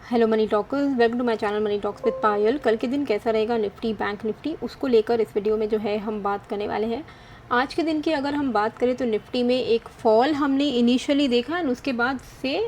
Hello money talkers, welcome to my channel money talks with Payal. कल के दिन कैसा रहेगा निफ्टी बैंक निफ्टी, उसको लेकर इस वीडियो में जो है हम बात करने वाले हैं। आज के दिन की अगर हम बात करें तो निफ्टी में एक फॉल हमने इनिशियली देखा और उसके बाद से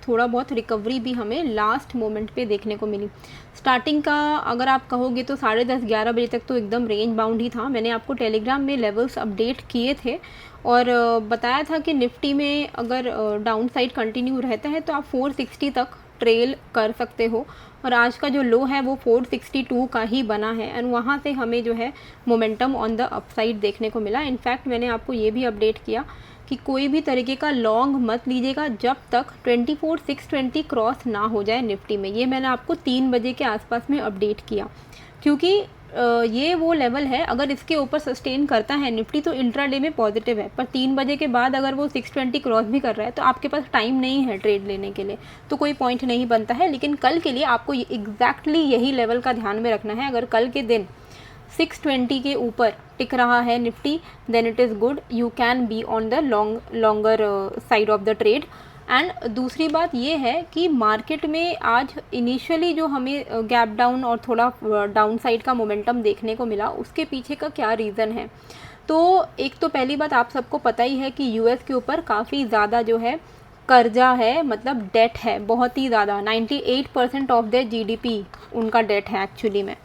थोड़ा बहुत रिकवरी भी हमें लास्ट मोमेंट पे देखने को मिली। स्टार्टिंग का अगर आप कहोगे तो 10:30-11 बजे तक तो एकदम रेंज बाउंड ही था। मैंने आपको टेलीग्राम में लेवल्स अपडेट किए थे और बताया था कि निफ्टी में अगर डाउन साइड कंटिन्यू रहता है तो आप 460 तक ट्रेल कर सकते हो और आज का जो लो है वो 462 का ही बना है एंड वहाँ से हमें जो है मोमेंटम ऑन द अपसाइड देखने को मिला। इनफैक्ट मैंने आपको ये भी अपडेट किया कि कोई भी तरीके का लॉन्ग मत लीजिएगा जब तक 24,620 क्रॉस ना हो जाए निफ्टी में। ये मैंने आपको 3 बजे के आसपास में अपडेट किया, क्योंकि ये वो लेवल है अगर इसके ऊपर सस्टेन करता है निफ्टी तो इंट्राडे में पॉजिटिव है, पर 3 बजे के बाद अगर वो 620 क्रॉस भी कर रहा है तो आपके पास टाइम नहीं है ट्रेड लेने के लिए, तो कोई पॉइंट नहीं बनता है। लेकिन कल के लिए आपको एग्जैक्टली यही लेवल का ध्यान में रखना है। अगर कल के दिन 620 के ऊपर टिक रहा है Nifty then it is good, you can be on the longer side of the trade. And दूसरी बात ये है कि मार्केट में आज इनिशियली जो हमें गैप डाउन और थोड़ा डाउन साइड का मोमेंटम देखने को मिला, उसके पीछे का क्या रीज़न है। तो एक तो पहली बात आप सबको पता ही है कि यूएस के ऊपर काफ़ी ज़्यादा जो है कर्जा है, मतलब डेट है बहुत ही ज़्यादा। 98% ऑफ द जीडीपी उनका डेट है एक्चुअली में।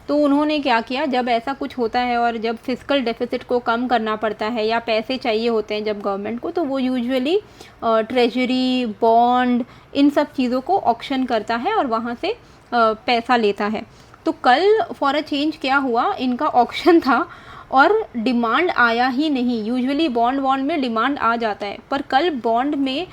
तो उन्होंने क्या किया, जब ऐसा कुछ होता है और जब फिजिकल डेफिसिट को कम करना पड़ता है या पैसे चाहिए होते हैं जब गवर्नमेंट को, तो वो यूजुअली ट्रेजरी बॉन्ड इन सब चीज़ों को ऑक्शन करता है और वहाँ से पैसा लेता है। तो कल फॉर अ चेंज क्या हुआ, इनका ऑक्शन था और डिमांड आया ही नहीं। यूजुअली बॉन्ड में डिमांड आ जाता है, पर कल बॉन्ड में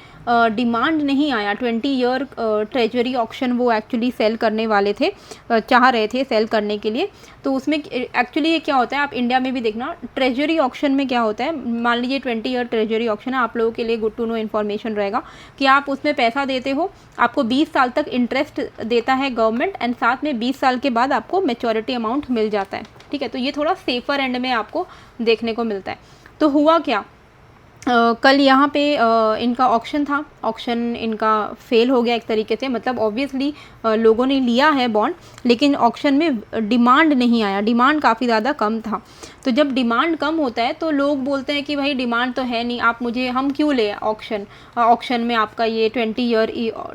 डिमांड नहीं आया। 20 ईयर ट्रेजरी ऑक्शन वो एक्चुअली सेल करने वाले थे, चाह रहे थे सेल करने के लिए। तो उसमें एक्चुअली क्या होता है, आप इंडिया में भी देखना ट्रेजरी ऑक्शन में क्या होता है। मान लीजिए 20 ईयर ट्रेजरी ऑक्शन है, आप लोगों के लिए गुड टू नो इन्फॉर्मेशन रहेगा कि आप उसमें पैसा देते हो, आपको 20 साल तक इंटरेस्ट देता है गवर्नमेंट एंड साथ में 20 साल के बाद आपको मैच्योरिटी अमाउंट मिल जाता है। ठीक है, तो ये थोड़ा सेफर एंड में आपको देखने को मिलता है। तो हुआ क्या, कल यहाँ पे इनका ऑक्शन था, ऑक्शन इनका फेल हो गया एक तरीके से। मतलब ऑब्वियसली लोगों ने लिया है बॉन्ड, लेकिन ऑक्शन में डिमांड नहीं आया, डिमांड काफ़ी ज़्यादा कम था। तो जब डिमांड कम होता है तो लोग बोलते हैं कि भाई डिमांड तो है नहीं, आप मुझे, हम क्यों ले ऑक्शन में आपका ये 20 ईयर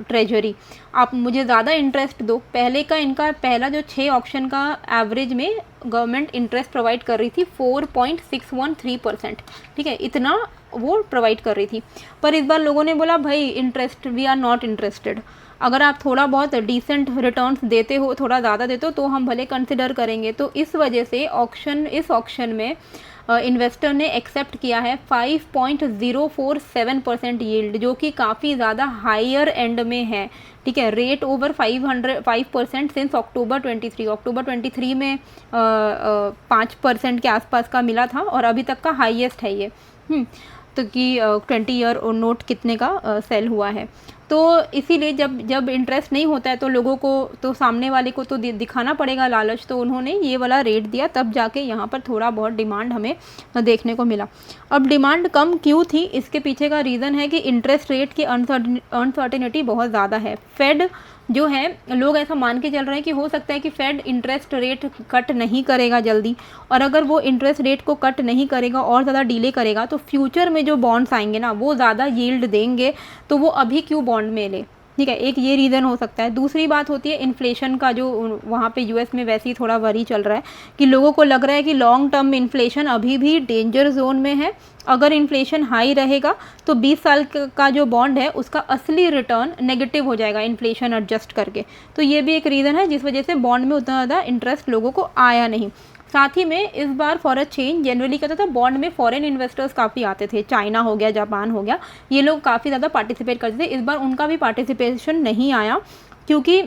ट्रेजरी, आप मुझे ज़्यादा इंटरेस्ट दो। पहले का इनका पहला जो 6 ऑक्शन का एवरेज में गवर्नमेंट इंटरेस्ट प्रोवाइड कर रही थी 4.613%। ठीक है, इतना वो प्रोवाइड कर रही थी। पर इस बार लोगों ने बोला भाई interest, we are not interested. अगर आप थोड़ा बहुत डिसेंट रिटर्न्स देते हो, थोड़ा ज़्यादा देते हो तो हम भले कंसिडर करेंगे। तो इस वजह से इस ऑक्शन में इन्वेस्टर ने एक्सेप्ट किया है 5.047% यील्ड, जो कि काफ़ी ज़्यादा हायर एंड में है। ठीक है, रेट ओवर 5% सिंस अक्टूबर 23 में 5% के आसपास का मिला था और अभी तक का हाईएस्ट है ये। तो कि 20 ईयर नोट कितने का सेल हुआ है। तो इसीलिए जब इंटरेस्ट नहीं होता है तो लोगों को, तो सामने वाले को तो दिखाना पड़ेगा लालच, तो उन्होंने ये वाला रेट दिया, तब जाके यहाँ पर थोड़ा बहुत डिमांड हमें देखने को मिला। अब डिमांड कम क्यों थी, इसके पीछे का रीज़न है कि इंटरेस्ट रेट की अनसर्टेनिटी बहुत ज़्यादा है। फेड जो है, लोग ऐसा मान के चल रहे हैं कि हो सकता है कि फेड इंटरेस्ट रेट कट नहीं करेगा जल्दी, और अगर वो इंटरेस्ट रेट को कट नहीं करेगा और ज़्यादा डिले करेगा तो फ्यूचर में जो बॉन्ड्स आएंगे ना वो ज़्यादा यील्ड देंगे, तो वो अभी क्यों बॉन्ड में ले। ठीक है, एक ये रीज़न हो सकता है। दूसरी बात होती है इन्फ्लेशन का, जो वहाँ पे यूएस में वैसे ही थोड़ा वरी चल रहा है कि लोगों को लग रहा है कि लॉन्ग टर्म इन्फ्लेशन अभी भी डेंजर जोन में है। अगर इन्फ्लेशन हाई रहेगा तो 20 साल का जो बॉन्ड है उसका असली रिटर्न नेगेटिव हो जाएगा इन्फ्लेशन एडजस्ट करके। तो ये भी एक रीज़न है जिस वजह से बॉन्ड में उतना ज़्यादा इंटरेस्ट लोगों को आया नहीं। साथ ही में इस बार फॉर अ चेंज जनरली कहता था बॉन्ड में फॉरेन इन्वेस्टर्स काफ़ी आते थे, चाइना हो गया, जापान हो गया, ये लोग काफ़ी ज़्यादा पार्टिसिपेट करते थे। इस बार उनका भी पार्टिसिपेशन नहीं आया क्योंकि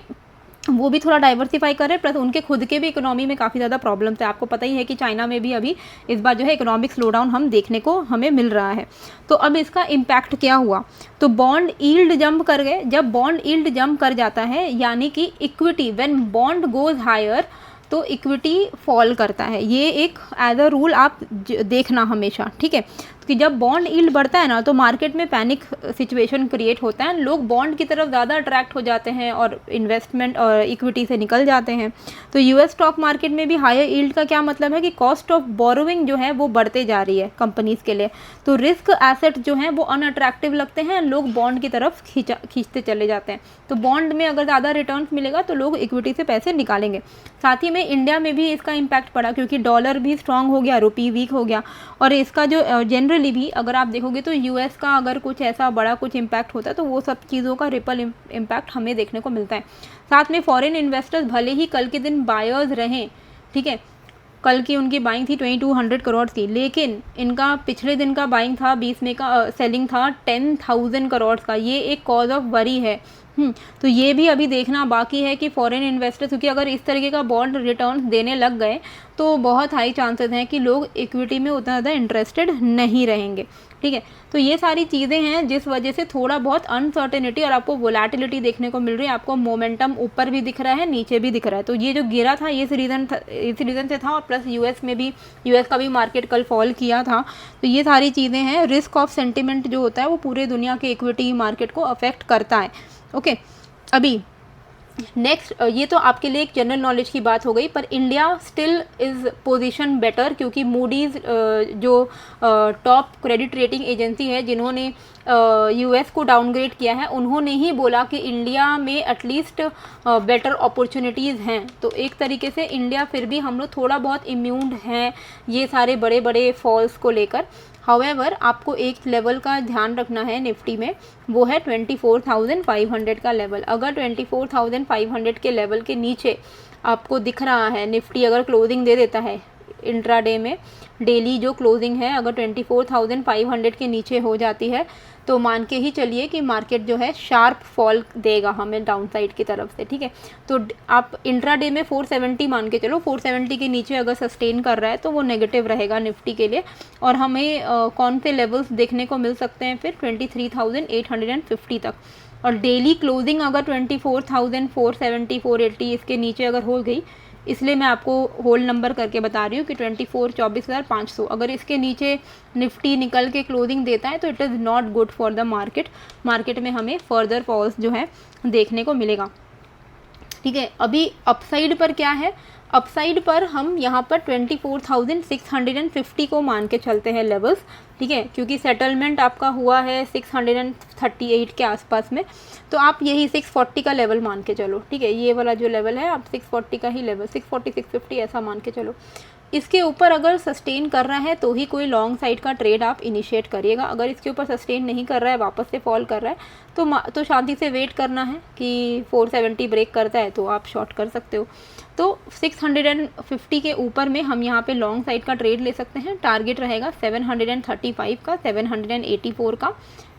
वो भी थोड़ा डाइवर्सिफाई कर रहे हैं, प्लस उनके खुद के भी इकोनॉमी में काफ़ी ज़्यादा प्रॉब्लम्स है। आपको पता ही है कि चाइना में भी अभी इस बार जो है इकोनॉमिक स्लोडाउन हम देखने को हमें मिल रहा है। तो अब इसका इम्पैक्ट क्या हुआ, तो बॉन्ड यील्ड जंप कर गए। जब बॉन्ड यील्ड जंप कर जाता है यानी कि equity, when bond goes higher तो इक्विटी फॉल करता है। ये एक एज अ रूल आप देखना हमेशा। ठीक है, कि जब बॉन्ड यील्ड बढ़ता है ना तो मार्केट में पैनिक सिचुएशन क्रिएट होता है, लोग बॉन्ड की तरफ ज़्यादा अट्रैक्ट हो जाते हैं और इन्वेस्टमेंट और इक्विटी से निकल जाते हैं। तो यूएस स्टॉक मार्केट में भी हायर यील्ड का क्या मतलब है कि कॉस्ट ऑफ बोरोइंग जो है वो बढ़ते जा रही है कंपनीज़ के लिए, तो रिस्क एसेट जो हैं वो अनअट्रैक्टिव लगते हैं, लोग बॉन्ड की तरफ खींचते चले जाते हैं। तो बॉन्ड में अगर ज़्यादा रिटर्न मिलेगा तो लोग इक्विटी से पैसे निकालेंगे। साथ ही में इंडिया में भी इसका इम्पैक्ट पड़ा क्योंकि डॉलर भी स्ट्रांग हो गया, रुपी वीक हो गया, और इसका जो जनरली भी अगर आप देखोगे तो यूएस का अगर कुछ ऐसा बड़ा कुछ इम्पैक्ट होता है तो वो सब चीज़ों का रिपल इम्पैक्ट हमें देखने को मिलता है। साथ में फॉरेन इन्वेस्टर्स भले ही कल के दिन बायर्स रहें, ठीक है, कल की उनकी बाइंग थी 2200 करोड़ की, लेकिन इनका पिछले दिन का बाइंग था 20 मई का, सेलिंग था 10,000 करोड़ का। ये एक कॉज ऑफ वरी है। तो ये भी अभी देखना बाकी है कि फॉरेन इन्वेस्टर्स, क्योंकि अगर इस तरीके का बॉन्ड रिटर्न देने लग गए तो बहुत हाई चांसेस हैं कि लोग इक्विटी में उतना ज़्यादा इंटरेस्टेड नहीं रहेंगे, ठीक है। तो ये सारी चीज़ें हैं जिस वजह से थोड़ा बहुत अनसर्टेनिटी और आपको वोलेटिलिटी देखने को मिल रही है। आपको मोमेंटम ऊपर भी दिख रहा है, नीचे भी दिख रहा है। तो ये जो गिरा था ये इस रीज़न से था, और प्लस यूएस में भी, यूएस का भी मार्केट कल फॉल किया था। तो ये सारी चीज़ें हैं। रिस्क ऑफ सेंटिमेंट जो होता है वो पूरे दुनिया के इक्विटी मार्केट को अफेक्ट करता है। ओके, अभी नेक्स्ट, ये तो आपके लिए एक जनरल नॉलेज की बात हो गई, पर India still is position better क्योंकि मूडीज़ जो टॉप क्रेडिट रेटिंग एजेंसी है जिन्होंने यूएस को डाउनग्रेड किया है, उन्होंने ही बोला कि इंडिया में एटलीस्ट बेटर अपॉर्चुनिटीज़ हैं। तो एक तरीके से इंडिया फिर भी हम लोग थोड़ा बहुत इम्यून्ड हैं ये सारे बड़े बड़े फॉल्स को लेकर। हाउएवर आपको एक लेवल का ध्यान रखना है निफ्टी में, वो है 24,500 का लेवल। अगर 24,500 के लेवल के नीचे आपको दिख रहा है निफ्टी अगर क्लोजिंग दे देता है इंट्राडे में, डेली जो क्लोजिंग है अगर 24,500 के नीचे हो जाती है तो मान के ही चलिए कि मार्केट जो है शार्प फॉल देगा हमें डाउनसाइड की तरफ से, ठीक है। तो आप इंट्राडे में 470 मान के चलो, 470 के नीचे अगर सस्टेन कर रहा है तो वो नेगेटिव रहेगा निफ्टी के लिए। और हमें कौन से लेवल्स देखने को मिल सकते हैं फिर 23,850 तक। और डेली क्लोजिंग अगर 24,470 480 इसके नीचे अगर हो गई, इसलिए मैं आपको होल नंबर करके बता रही हूँ कि 24,500 अगर इसके नीचे निफ्टी निकल के क्लोजिंग देता है तो it is not good for the market में हमें फर्दर फॉल्स जो है देखने को मिलेगा, ठीक है। अभी अपसाइड पर क्या है, अपसाइड पर हम यहाँ पर 24,650 को मान के चलते हैं लेवल्स, ठीक है, क्योंकि सेटलमेंट आपका हुआ है 638 के आसपास में, तो आप यही 640 का लेवल मान के चलो, ठीक है। ये वाला जो लेवल है आप 640 का ही लेवल, 640 650 ऐसा मान के चलो। इसके ऊपर अगर सस्टेन कर रहा है तो ही कोई लॉन्ग साइड का ट्रेड आप इनिशिएट करिएगा। अगर इसके ऊपर सस्टेन नहीं कर रहा है, वापस से फॉल कर रहा है तो शांति से वेट करना है कि 470 ब्रेक करता है तो आप शॉर्ट कर सकते हो। तो 650 के ऊपर में हम यहाँ पे लॉन्ग साइड का ट्रेड ले सकते हैं। टारगेट रहेगा 735 का, 784 का,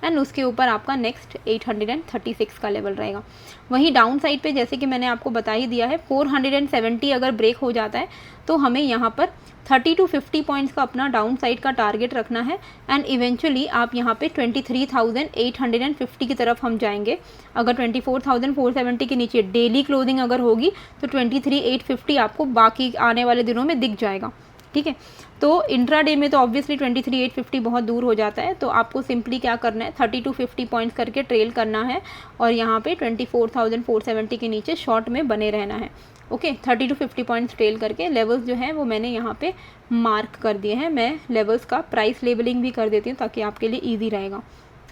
एंड उसके ऊपर आपका नेक्स्ट 836 का लेवल रहेगा। वहीं डाउन साइड पे जैसे कि मैंने आपको बता ही दिया है 470 अगर ब्रेक हो जाता है तो हमें यहाँ पर 30 to 50 पॉइंट्स का अपना डाउन साइड का टारगेट रखना है, एंड इवेंचुअली आप यहाँ पे 23,850 की तरफ हम जाएंगे। अगर 24,470 के नीचे डेली क्लोजिंग अगर होगी तो 23,850 आपको बाकी आने वाले दिनों में दिख जाएगा, ठीक है। तो इंट्राडे में तो ऑब्वियसली 23,850 बहुत दूर हो जाता है, तो आपको सिंपली क्या करना है 30 to 50 पॉइंट्स करके ट्रेल करना है और यहाँ पे 24,470 के नीचे शॉर्ट में बने रहना है। ओके, 30 to 50 पॉइंट्स ट्रेल करके लेवल्स जो हैं वो मैंने यहाँ पे मार्क कर दिए हैं। मैं लेवल्स का प्राइस लेबलिंग भी कर देती हूँ ताकि आपके लिए ईजी रहेगा।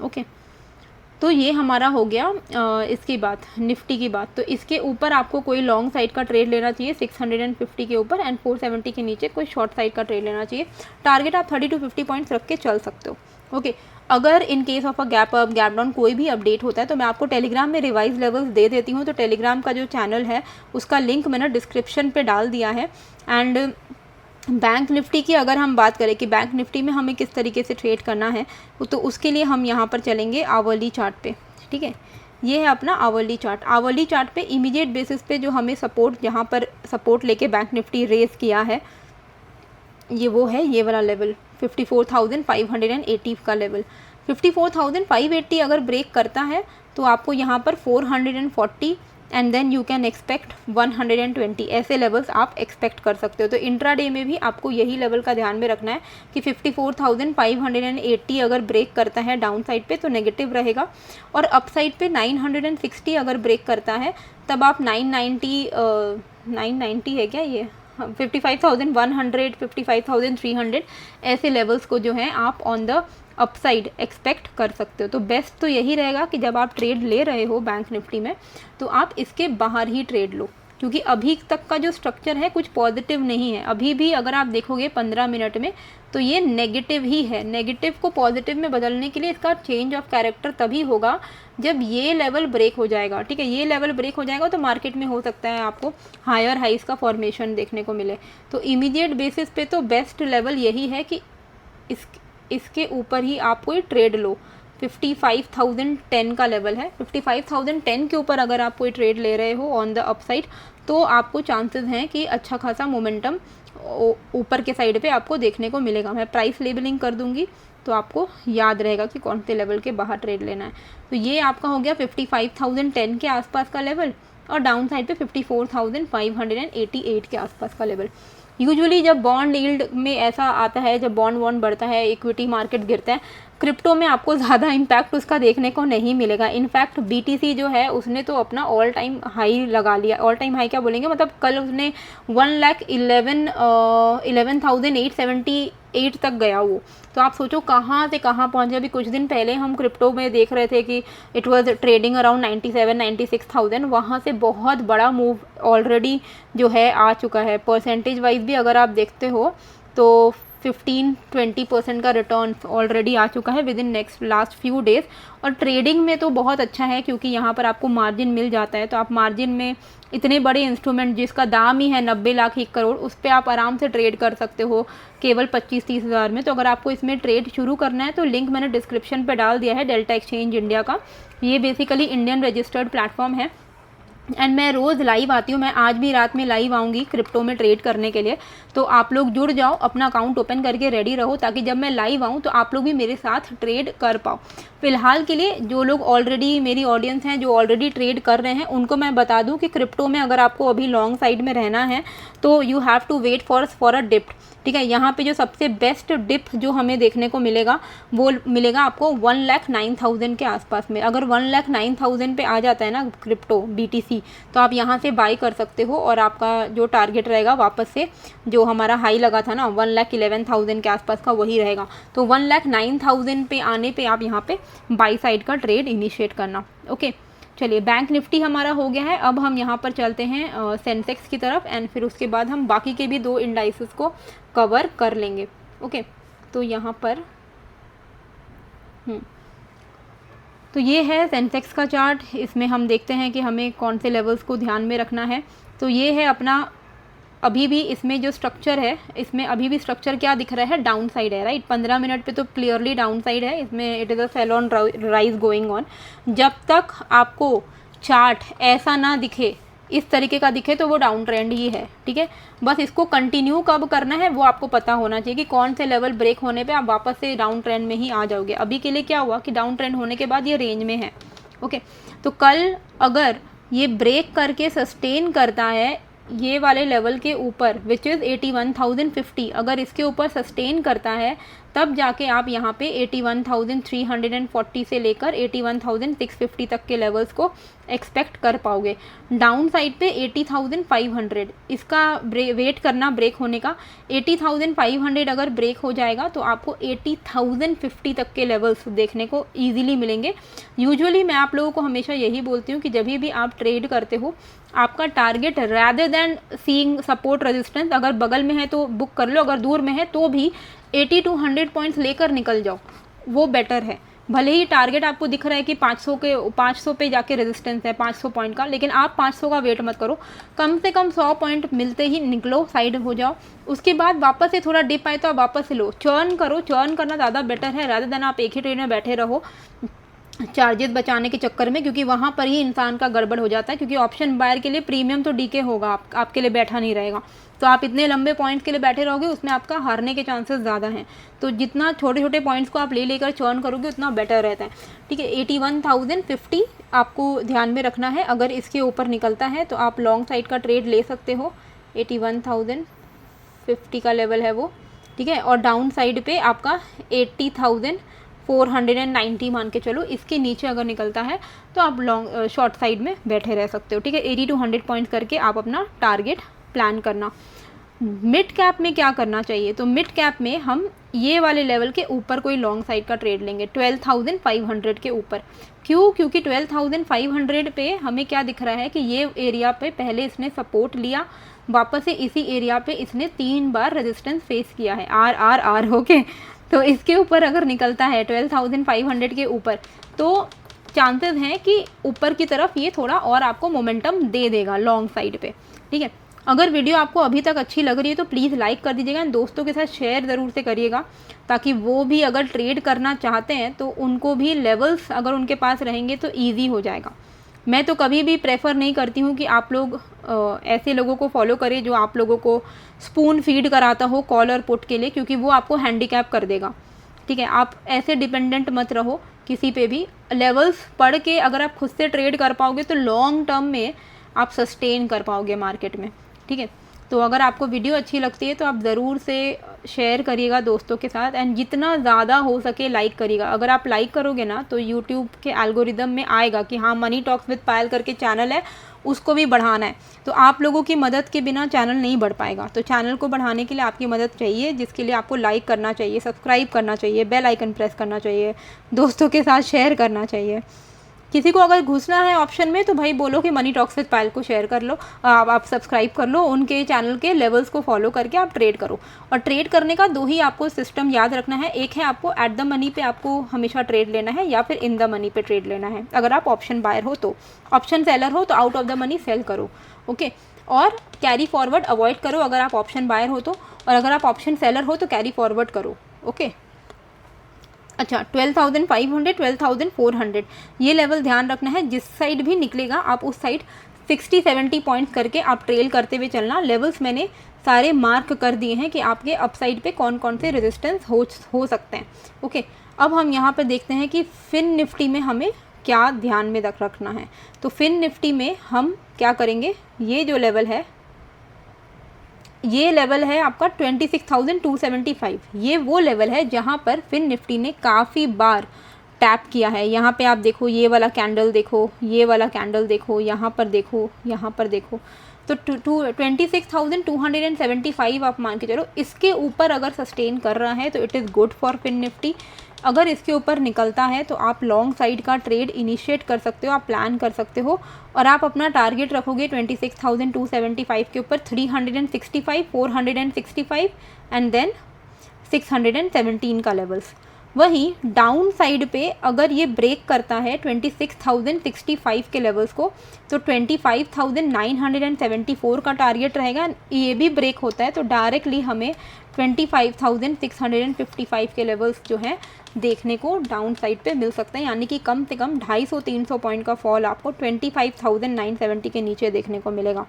ओके, तो ये हमारा हो गया इसकी बात, निफ्टी की बात। तो इसके ऊपर आपको कोई लॉन्ग साइड का ट्रेड लेना चाहिए 650 के ऊपर, एंड 470 के नीचे कोई शॉर्ट साइड का ट्रेड लेना चाहिए। टारगेट आप 30 to 50 पॉइंट्स रख के चल सकते हो। ओके, अगर in case of a gap up gap down कोई भी अपडेट होता है तो मैं आपको टेलीग्राम में रिवाइज लेवल्स दे देती हूँ। तो टेलीग्राम का जो चैनल है उसका लिंक मैंने डिस्क्रिप्शन पे डाल दिया है। एंड बैंक निफ्टी की अगर हम बात करें कि बैंक निफ्टी में हमें किस तरीके से ट्रेड करना है, तो उसके लिए हम यहाँ पर चलेंगे आवरली चार्ट पे, ठीक है। ये है अपना आवरली चार्ट। आवरली चार्ट पे इमीडिएट बेसिस पे जो हमें सपोर्ट, जहाँ पर सपोर्ट लेके बैंक निफ्टी रेस किया है, ये वो है ये वाला लेवल 54,580 का लेवल। 54,580 अगर ब्रेक करता है तो आपको यहाँ पर 440 and then you can expect 120 ऐसे लेवल्स आप एक्सपेक्ट कर सकते हो। तो इंट्राडे में भी आपको यही लेवल का ध्यान में रखना है कि 54,580 अगर ब्रेक करता है डाउन साइड पे तो नेगेटिव रहेगा, और अप साइड पे 960 अगर ब्रेक करता है तब आप 990 है क्या ये 55,100 55,300 ऐसे लेवल्स को जो है आप ऑन द अपसाइड एक्सपेक्ट कर सकते हो। तो बेस्ट तो यही रहेगा कि जब आप ट्रेड ले रहे हो बैंक निफ्टी में तो आप इसके बाहर ही ट्रेड लो, क्योंकि अभी तक का जो स्ट्रक्चर है कुछ पॉजिटिव नहीं है। अभी भी अगर आप देखोगे 15 मिनट में तो ये नेगेटिव ही है। नेगेटिव को पॉजिटिव में बदलने के लिए इसका चेंज ऑफ कैरेक्टर तभी होगा जब ये लेवल ब्रेक हो जाएगा, ठीक है। ये लेवल ब्रेक हो जाएगा तो मार्केट में हो सकता है आपको हायर हाइस का फॉर्मेशन देखने को मिले। तो इमीडिएट बेसिस पे तो बेस्ट लेवल यही है कि इसके ऊपर ही आप कोई ट्रेड लो। 55,010 का लेवल है, 55,010 के ऊपर अगर आप कोई ट्रेड ले रहे हो ऑन द अपसाइड तो आपको चांसेस हैं कि अच्छा खासा मोमेंटम ऊपर के साइड पे आपको देखने को मिलेगा। मैं प्राइस लेबलिंग कर दूंगी तो आपको याद रहेगा कि कौन से लेवल के बाहर ट्रेड लेना है। तो ये आपका हो गया 55,010 के आसपास का लेवल, और डाउन साइड पे 54,588 के आसपास का लेवल। यूजुअली जब बॉन्ड यील्ड में ऐसा आता है, जब बॉन्ड बढ़ता है, इक्विटी मार्केट गिरता है, क्रिप्टो में आपको ज़्यादा इम्पैक्ट उसका देखने को नहीं मिलेगा। इनफैक्ट BTC जो है उसने तो अपना ऑल टाइम हाई लगा लिया। ऑल टाइम हाई क्या बोलेंगे, मतलब कल उसने 1,11,878 तक गया वो। तो आप सोचो कहाँ से कहाँ पहुँचे। अभी कुछ दिन पहले हम क्रिप्टो में देख रहे थे कि इट वाज ट्रेडिंग अराउंड 97-96,000, वहाँ से बहुत बड़ा मूव ऑलरेडी जो है आ चुका है। परसेंटेज वाइज भी अगर आप देखते हो तो 15-20% का रिटर्न ऑलरेडी आ चुका है with in last few days. और ट्रेडिंग में तो बहुत अच्छा है क्योंकि यहाँ पर आपको मार्जिन मिल जाता है। तो आप मार्जिन में इतने बड़े इंस्ट्रूमेंट जिसका दाम ही है 90 लाख 1 करोड़, उस पर आप आराम से ट्रेड कर सकते हो केवल 25-30 हज़ार में। तो अगर आपको इसमें ट्रेड शुरू करना है तो लिंक मैंने डिस्क्रिप्शन पे डाल दिया है, डेल्टा एक्सचेंज इंडिया का। ये बेसिकली इंडियन रजिस्टर्ड प्लेटफॉर्म है एंड मैं रोज़ लाइव आती हूँ। मैं आज भी रात में लाइव आऊँगी क्रिप्टो में ट्रेड करने के लिए। तो आप लोग जुड़ जाओ, अपना अकाउंट ओपन करके रेडी रहो ताकि जब मैं लाइव आऊँ तो आप लोग भी मेरे साथ ट्रेड कर पाओ। फिलहाल के लिए जो लोग ऑलरेडी मेरी ऑडियंस हैं, जो ऑलरेडी ट्रेड कर रहे हैं, उनको मैं बता दूं कि क्रिप्टो में अगर आपको अभी लॉन्ग साइड में रहना है तो you have to wait for a dip, ठीक है। यहाँ पे जो सबसे बेस्ट डिप जो हमें देखने को मिलेगा वो मिलेगा आपको 1,09,000 के आसपास में। अगर 1,09,000 पे आ जाता है ना क्रिप्टो BTC तो आप यहाँ से बाई कर सकते हो, और आपका जो टारगेट रहेगा वापस से जो हमारा हाई लगा था ना 1,11,000 के आसपास का वही रहेगा। तो 1,09,000 पे आने पे आप यहाँ पे बाई साइड का ट्रेड इनिशिएट करना। ओके, चलिए बैंक निफ्टी हमारा हो गया है। अब हम यहाँ पर चलते हैं सेंसेक्स की तरफ एंड फिर उसके बाद हम बाकी के भी 2 इंडाइसेस को कवर कर लेंगे। ओके, तो यहाँ पर तो ये है सेंसेक्स का चार्ट। इसमें हम देखते हैं कि हमें कौन से लेवल्स को ध्यान में रखना है। तो ये है अपना, अभी भी इसमें जो स्ट्रक्चर है, इसमें अभी भी स्ट्रक्चर क्या दिख रहा है, डाउन साइड है, राइट। 15 मिनट पे तो क्लियरली डाउन साइड है। इसमें it is a sell on rise going on. जब तक आपको चार्ट ऐसा ना दिखे, इस तरीके का दिखे, तो वो डाउन ट्रेंड ही है, ठीक है। बस इसको कंटिन्यू कब करना है वो आपको पता होना चाहिए कि कौन से लेवल ब्रेक होने पे आप वापस से डाउन ट्रेंड में ही आ जाओगे। अभी के लिए क्या हुआ कि डाउन ट्रेंड होने के बाद ये रेंज में है। ओके, तो कल अगर ये ब्रेक करके सस्टेन करता है ये वाले लेवल के ऊपर विच इज़ 81,050, अगर इसके ऊपर सस्टेन करता है तब जाके आप यहाँ पे 81,340 से लेकर 81,650 तक के लेवल्स को एक्सपेक्ट कर पाओगे। डाउन साइड पे 80,500 इसका वेट करना ब्रेक होने का। 80,500 अगर ब्रेक हो जाएगा तो आपको 80,050 तक के लेवल्स देखने को ईजिली मिलेंगे। यूजुअली मैं आप लोगों को हमेशा यही बोलती हूँ कि जब भी आप ट्रेड करते हो आपका target rather than seeing support resistance, अगर बगल में है तो बुक कर लो, अगर दूर में है तो भी 80 to 100 पॉइंट्स लेकर निकल जाओ, वो बेटर है। भले ही टारगेट आपको दिख रहा है कि 500 पे जाके रेजिस्टेंस है 500 पॉइंट का, लेकिन आप 500 का वेट मत करो, कम से कम 100 पॉइंट मिलते ही निकलो, साइड हो जाओ। उसके बाद वापस से थोड़ा डिप आए तो आप वापस से लो, चर्न करो। चर्न करना ज़्यादा बेटर है रैदर देन आप एक ही ट्रेड में बैठे रहो। चार्जेस बचाने के चक्कर में, क्योंकि वहाँ पर ही इंसान का गड़बड़ हो जाता है, क्योंकि ऑप्शन बायर के लिए प्रीमियम तो डीके होगा, आपके लिए बैठा नहीं रहेगा। तो आप इतने लंबे पॉइंट्स के लिए बैठे रहोगे, उसमें आपका हारने के चांसेस ज़्यादा हैं। तो जितना छोटे छोटे पॉइंट्स को आप ले लेकर चर्न करोगे उतना बेटर रहता है। ठीक है, 81,050 आपको ध्यान में रखना है। अगर इसके ऊपर निकलता है तो आप लॉन्ग साइड का ट्रेड ले सकते हो, 81,050 का लेवल है वो। ठीक है, और डाउन साइड पे आपका 80,490 मान के चलो, इसके नीचे अगर निकलता है तो आप लॉन्ग शॉर्ट साइड में बैठे रह सकते हो। ठीक है, 80 to 100 पॉइंट्स करके आप अपना टारगेट प्लान करना। मिड कैप में क्या करना चाहिए, तो मिड कैप में हम ये वाले लेवल के ऊपर कोई लॉन्ग साइड का ट्रेड लेंगे, 12,500 के ऊपर। क्यों? क्योंकि 12,500 पे हमें क्या दिख रहा है कि ये एरिया पे पहले इसने सपोर्ट लिया, वापस से इसी एरिया पे इसने 3 बार रेजिस्टेंस फेस किया है, आर ओके। तो इसके ऊपर अगर निकलता है 12,500 के ऊपर, तो चांसेस हैं कि ऊपर की तरफ ये थोड़ा और आपको मोमेंटम दे देगा लॉन्ग साइड पे। ठीक है, अगर वीडियो आपको अभी तक अच्छी लग रही है तो प्लीज़ लाइक कर दीजिएगा, दोस्तों के साथ शेयर ज़रूर से करिएगा, ताकि वो भी अगर ट्रेड करना चाहते हैं तो उनको भी लेवल्स अगर उनके पास रहेंगे तो ईजी हो जाएगा। मैं तो कभी भी प्रेफर नहीं करती हूँ कि आप लोग ऐसे लोगों को फॉलो करें जो आप लोगों को स्पून फीड कराता हो कॉल और पुट के लिए, क्योंकि वो आपको हैंडीकैप कर देगा। ठीक है, आप ऐसे डिपेंडेंट मत रहो किसी पे भी। लेवल्स पढ़ के अगर आप खुद से ट्रेड कर पाओगे तो लॉन्ग टर्म में आप सस्टेन कर पाओगे मार्केट में। ठीक है, तो अगर आपको वीडियो अच्छी लगती है तो आप ज़रूर से शेयर करिएगा दोस्तों के साथ, एंड जितना ज़्यादा हो सके लाइक करिएगा। अगर आप लाइक करोगे ना तो यूट्यूब के एल्गोरिदम में आएगा कि हाँ, मनी टॉक्स विद पायल करके चैनल है, उसको भी बढ़ाना है। तो आप लोगों की मदद के बिना चैनल नहीं बढ़ पाएगा। तो चैनल को बढ़ाने के लिए आपकी मदद चाहिए, जिसके लिए आपको लाइक करना चाहिए, सब्सक्राइब करना चाहिए, बेल आइकन प्रेस करना चाहिए, दोस्तों के साथ शेयर करना चाहिए। किसी को अगर घुसना है ऑप्शन में तो भाई बोलो कि मनी टॉक्स विद पायल को शेयर कर लो, आप सब्सक्राइब कर लो, उनके चैनल के लेवल्स को फॉलो करके आप ट्रेड करो। और ट्रेड करने का 2 ही आपको सिस्टम याद रखना है, एक है आपको एट द मनी पे आपको हमेशा ट्रेड लेना है, या फिर इन द मनी पे ट्रेड लेना है। अगर आप ऑप्शन बायर हो तो, ऑप्शन सेलर हो तो out of the money sell करो, ओके। और कैरी फॉरवर्ड अवॉइड करो अगर आप ऑप्शन बायर हो तो, और अगर आप ऑप्शन सेलर हो तो कैरी फॉरवर्ड करो, ओके। अच्छा, 12,500 12,400 ये लेवल ध्यान रखना है। जिस साइड भी निकलेगा आप उस साइड 60-70 पॉइंट्स करके आप ट्रेल करते हुए चलना। लेवल्स मैंने सारे मार्क कर दिए हैं कि आपके अपसाइड पे कौन कौन से रेजिस्टेंस हो सकते हैं, ओके। अब हम यहाँ पे देखते हैं कि फिन निफ्टी में हमें क्या ध्यान में रखना है। तो फिन निफ्टी में हम क्या करेंगे, ये जो लेवल है, ये लेवल है आपका 26,275। ये वो लेवल है जहाँ पर फिन निफ्टी ने काफ़ी बार टैप किया है। यहाँ पे आप देखो, ये वाला कैंडल देखो, ये वाला कैंडल देखो, यहाँ पर देखो, यहाँ पर देखो। तो 26,275 आप मान के चलो, इसके ऊपर अगर सस्टेन कर रहा है तो it is good for Fin Nifty. अगर इसके ऊपर निकलता है तो आप लॉन्ग साइड का ट्रेड इनिशिएट कर सकते हो, आप प्लान कर सकते हो, और आप अपना टारगेट रखोगे 26,275 के ऊपर, 365, 465 एंड देन 617 का लेवल्स। वहीं डाउन साइड पे अगर ये ब्रेक करता है 26,065 के लेवल्स को, तो 25,974 का टारगेट रहेगा। ये भी ब्रेक होता है तो डायरेक्टली हमें 25,655 के लेवल्स जो हैं देखने को डाउन साइड पे मिल सकता है, यानी कि कम से कम 250-300 पॉइंट का फॉल आपको 25,970 के नीचे देखने को मिलेगा।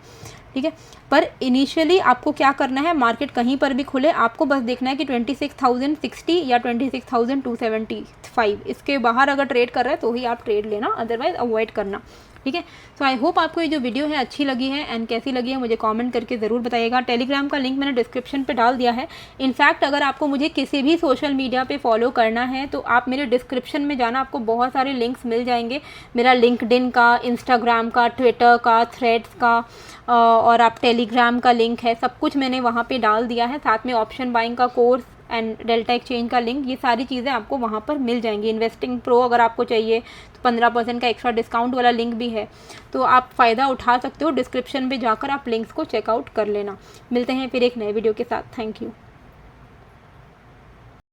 ठीक है, पर इनिशियली आपको क्या करना है, मार्केट कहीं पर भी खुले, आपको बस देखना है कि 26,060 या 26,275 इसके बाहर अगर ट्रेड कर रहा है तो ही आप ट्रेड लेना, अदरवाइज अवॉइड करना। ठीक है, सो आई होप आपको ये जो वीडियो है अच्छी लगी है, एंड कैसी लगी है मुझे कमेंट करके ज़रूर बताइएगा। टेलीग्राम का लिंक मैंने डिस्क्रिप्शन पे डाल दिया है। इनफैक्ट अगर आपको मुझे किसी भी सोशल मीडिया पे फॉलो करना है तो आप मेरे डिस्क्रिप्शन में जाना, आपको बहुत सारे लिंक्स मिल जाएंगे, मेरा लिंक्डइन का, इंस्टाग्राम का, ट्विटर का, थ्रेड्स का, और आप टेलीग्राम का लिंक है, सब कुछ मैंने वहाँ पे डाल दिया है। साथ में ऑप्शन बाइंग का कोर्स एंड डेल्टा एक्सचेंज का लिंक, ये सारी चीज़ें आपको वहाँ पर मिल जाएंगी। इन्वेस्टिंग प्रो अगर आपको चाहिए तो 15% का एक्स्ट्रा डिस्काउंट वाला लिंक भी है, तो आप फ़ायदा उठा सकते हो। डिस्क्रिप्शन पे जाकर आप लिंक्स को चेकआउट कर लेना। मिलते हैं फिर एक नए वीडियो के साथ। Thank you.